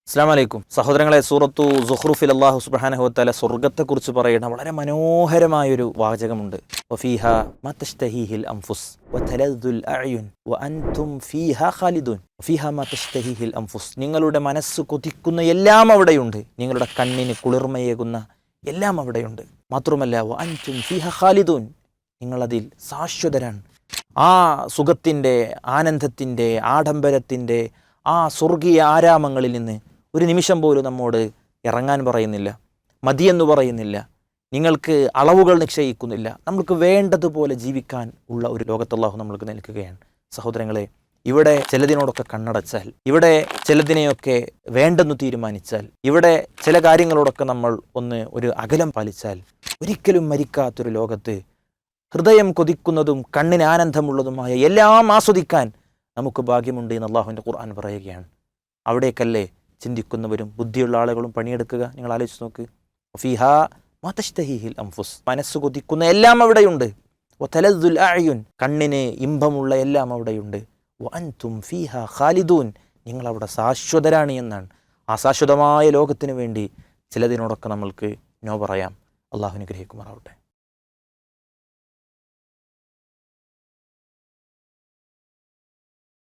അസ്സലാമു അലൈക്കും സഹോദരങ്ങളെ, സൂറത്തു സുഖ്റൂഫിൽ അല്ലാഹു സുബ്ഹാനഹു വതആല സ്വർഗ്ഗത്തെക്കുറിച്ച് പറയുന്ന വളരെ മനോഹരമായൊരു വാചകമുണ്ട്. വഫീഹാ മാ തശ്തഹീഹിൽ അൻഫുസ് വതലദ്ദുൽ അഅ്യുൻ വഅൻതും ഫീഹാ ഖാലിദൂൻ. വഫീഹാ മാ തശ്തഹീഹിൽ അൻഫുസ്, നിങ്ങളുടെ മനസ്സ് കൊതിക്കുന്ന എല്ലാം അവിടെയുണ്ട്. നിങ്ങളുടെ കണ്ണിന് കുളിർമയേകുന്ന എല്ലാം അവിടെയുണ്ട്. മാത്രമല്ല വഅൻതും ഫീഹാ ഖാലിദൂൻ, നിങ്ങളതിൽ ശാശ്വതരാണ്. ആ സുഖത്തിൻ്റെ, ആനന്ദത്തിൻ്റെ, ആഡംബരത്തിൻ്റെ ആ സ്വർഗീയ ആരാമങ്ങളിൽ നിന്ന് ഒരു നിമിഷം പോലും നമ്മോട് ഇറങ്ങാൻ പറയുന്നില്ല, മതിയെന്ന് പറയുന്നില്ല, നിങ്ങൾക്ക് അളവുകൾ നിശ്ചയിക്കുന്നില്ല. നമ്മൾക്ക് വേണ്ടതുപോലെ ജീവിക്കാൻ ഉള്ള ഒരു ലോകത്തല്ലാഹു നമ്മൾക്ക് നൽകുകയാണ്. സഹോദരങ്ങളെ, ഇവിടെ ചിലതിനോടൊക്കെ കണ്ണടച്ചാൽ, ഇവിടെ ചിലതിനെയൊക്കെ വേണ്ടെന്ന് തീരുമാനിച്ചാൽ, ഇവിടെ ചില കാര്യങ്ങളോടൊക്കെ നമ്മൾ ഒരു അകലം പാലിച്ചാൽ, ഒരിക്കലും മരിക്കാത്തൊരു ലോകത്ത് ഹൃദയം കൊതിക്കുന്നതും കണ്ണിന് ആനന്ദമുള്ളതുമായ എല്ലാം ആസ്വദിക്കാൻ നമുക്ക് ഭാഗ്യമുണ്ട് എന്ന് അള്ളാഹുവിൻ്റെ ഖുർആൻ പറയുകയാണ്. അവിടേക്കല്ലേ ചിന്തിക്കുന്നവരും ബുദ്ധിയുള്ള ആളുകളും പണിയെടുക്കുക. നിങ്ങൾ ആലോചിച്ച് നോക്ക്. ഫീഹാ മാ തശ്തഹീഹിൽ അൻഫുസ്, മനസ്സ് കൊതിക്കുന്ന എല്ലാം അവിടെയുണ്ട്. വതലദ്ദുൽ അഅ്യുൻ, കണ്ണിന് ഇമ്പമുള്ള എല്ലാം അവിടെയുണ്ട്. വഅൻതും ഫീഹാ ഖാലിദൂൻ, നിങ്ങളവിടെ ശാശ്വതരാണ് എന്നാണ്. ആ ശാശ്വതമായ ലോകത്തിന് വേണ്ടി ചിലതിനോടൊക്കെ നമ്മൾക്ക് നോ പറയാം. അള്ളാഹു അനുഗ്രഹിക്കുമാറാവട്ടെ.